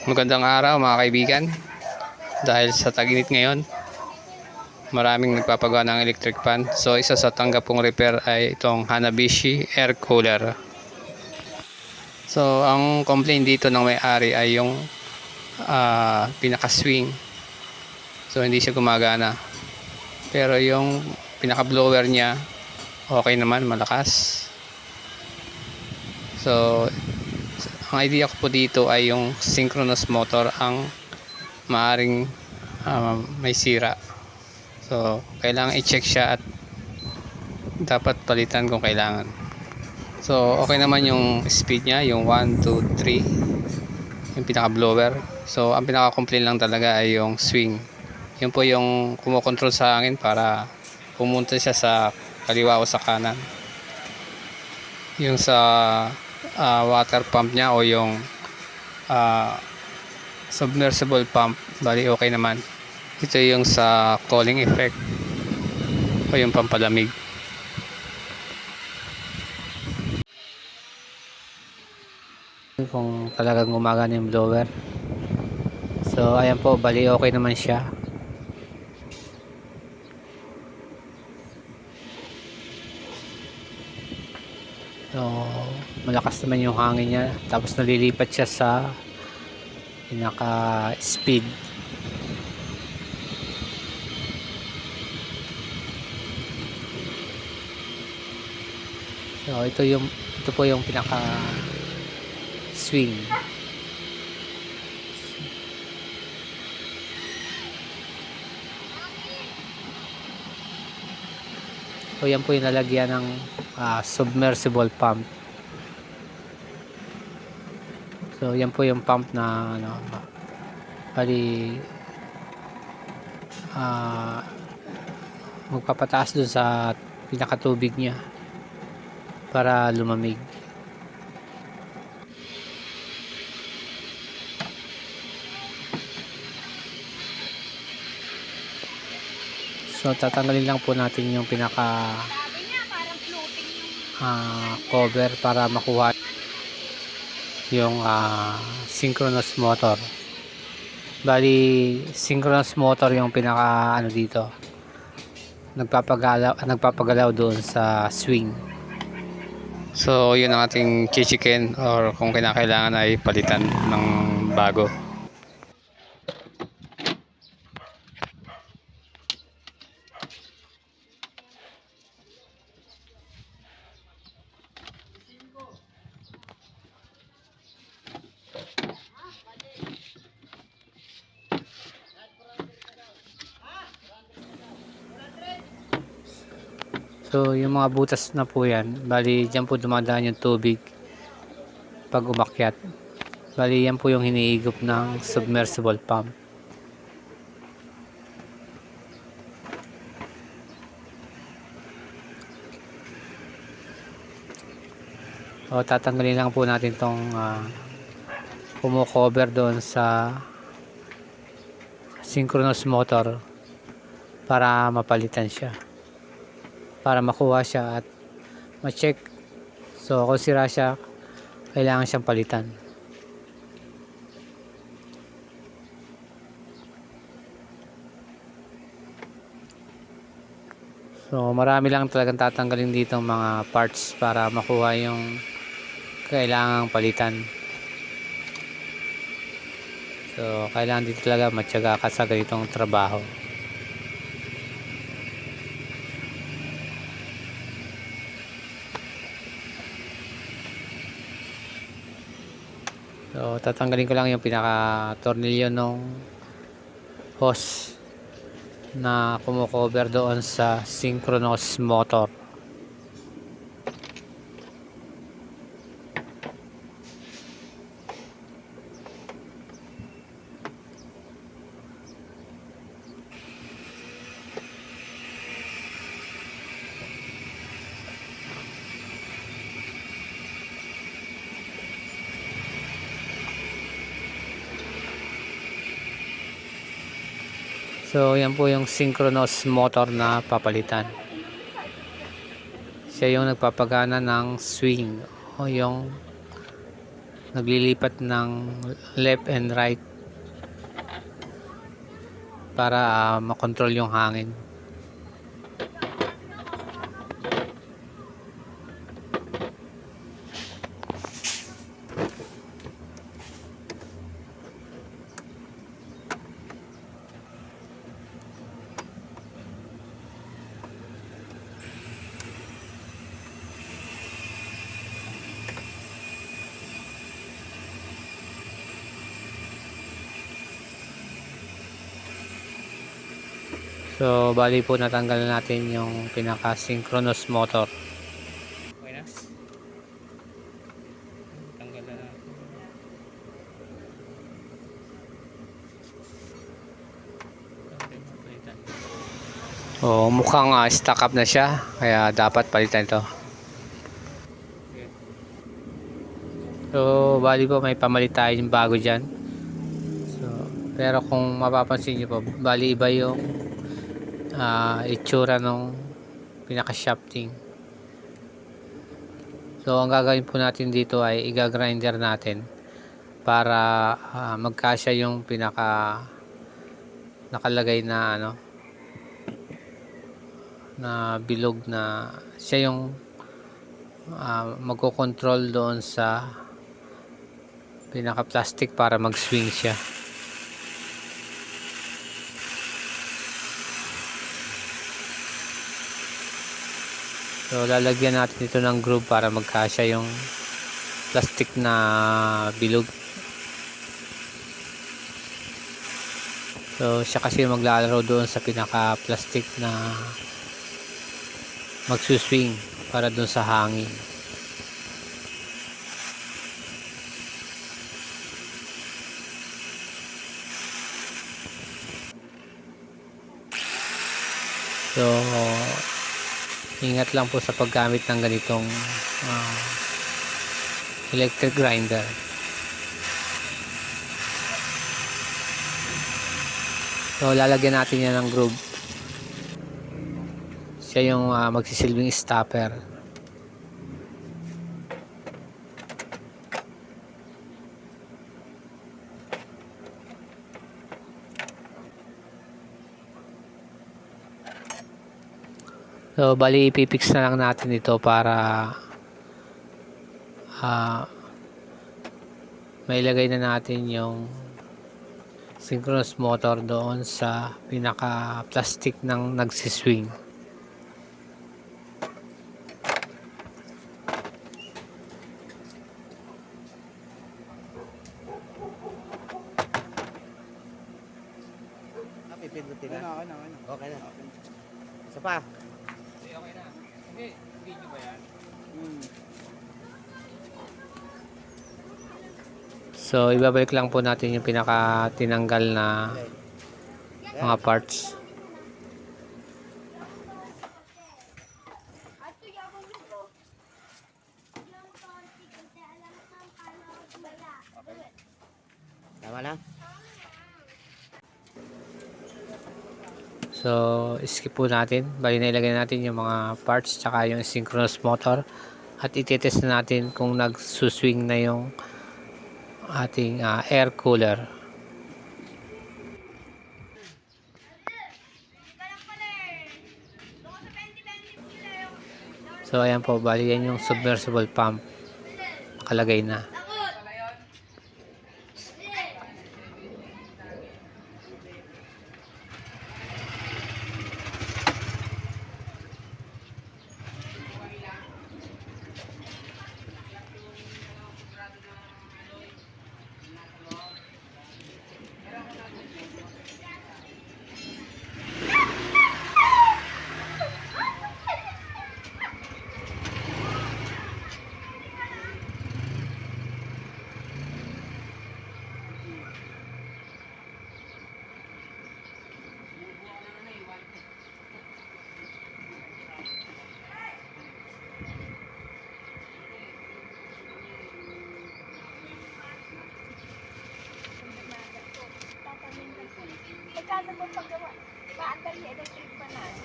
Magandang araw mga kaibigan. Dahil sa tag-init ngayon, maraming nagpapagawa ng electric fan. So isa sa tanggap kong repair ay itong Hanabishi air cooler. So ang complaint dito ng may-ari ay yung pinaka-swing. So hindi siya gumagana. Pero yung pinaka-blower niya okay naman, malakas. So ang idea ko po dito ay yung synchronous motor ang maaring may sira. So kailangan i-check siya at dapat palitan kung kailangan. So okay naman yung speed niya, yung 1, 2, 3, yung pinaka blower. So ang pinaka complaint lang talaga ay yung swing. Yun po yung kumokontrol sa hangin para pumunta siya sa kaliwa o sa kanan. Yung sa water pump niya o yung submersible pump, bali okay naman. Ito yung sa cooling effect o yung pampalamig. Kung talagang gumagana yung blower. So ayan po, bali okay naman siya. So malakas naman yung hangin niya, tapos nalilipat siya sa pinaka speed. So ito po yung pinaka swing. So yan po yung lalagyan ng submersible pump. So yan po yung pump na bali magpapataas dun sa pinakatubig niya para lumamig. So tatanggalin lang po natin yung pinaka cover para makuha yung synchronous motor. Bali synchronous motor yung pinaka dito, nagpapagalaw doon sa swing. So yun ang ating chichikin, or kung kinakailangan ay palitan ng bago. So yung mga butas na po yan, bali dyan po dumadaan yung tubig pag umakyat. Bali yan po yung hiniigop ng submersible pump. So tatanggalin lang po natin tong kumo-cover doon sa synchronous motor para mapalitan siya, para makuha siya at ma-check. So kung sira siya, kailangan siyang palitan. So marami lang talagang tatanggalin dito mga parts para makuha yung kailangang palitan. So kailangan dito talaga matyaga ka sa ganitong trabaho. So tatanggalin ko lang yung pinaka tornilyo ng hose na kumo-cover doon sa synchronous motor. So yan po yung synchronous motor na papalitan. Siya yung nagpapagana ng swing o yung naglilipat ng left and right para makontrol yung hangin. So, bali po natanggal natin yung pinaka-synchronous motor. Okay na? Tanggal na natin. Oh, mukhang stuck up na siya, kaya dapat palitan ito. So, bali po may pamalit tayo yung bago dyan. So, pero kung mapapansin nyo po, bali iba yung itsura nung pinaka-shafting. So, ang gagawin po natin dito ay iga-grinder natin para magkasya yung pinaka nakalagay na na bilog na siya yung magko-control doon sa pinaka-plastic para mag-swing siya. So, lalagyan natin ito ng groove para magkasya yung plastic na bilog. So, siya kasi maglalaro doon sa pinaka-plastic na magsuswing para doon sa hangin. So, ingat lang po sa paggamit ng ganitong electric grinder. So, lalagyan natin yan ng groove. Siya yung magsisilbing stopper. So, bali ipipix na lang natin ito para mailagay na natin yung synchronous motor doon sa pinaka plastic ng nagsiswing. Pipindutin na. Okay na. Isa pa. Okay na. Hindi, video ba yan? So, ibabalik lang po natin yung pinaka tinanggal na mga parts. Tama na? So, skip po natin. Bali na ilagay natin yung mga parts tsaka yung synchronous motor. At itetest na natin kung nagsuswing na yung ating air cooler. So, ayan po. Bali yan yung submersible pump. Nakalagay na.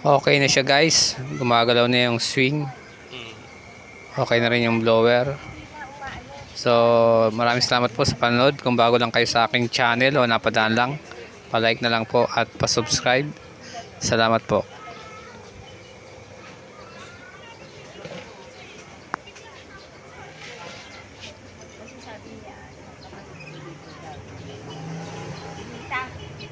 Okay na siya guys. Gumagalaw na yung swing. Okay na rin yung blower. So, maraming salamat po sa panonood. Kung bago lang kayo sa aking channel o napadaan lang, palike na lang po at pasubscribe. Salamat po.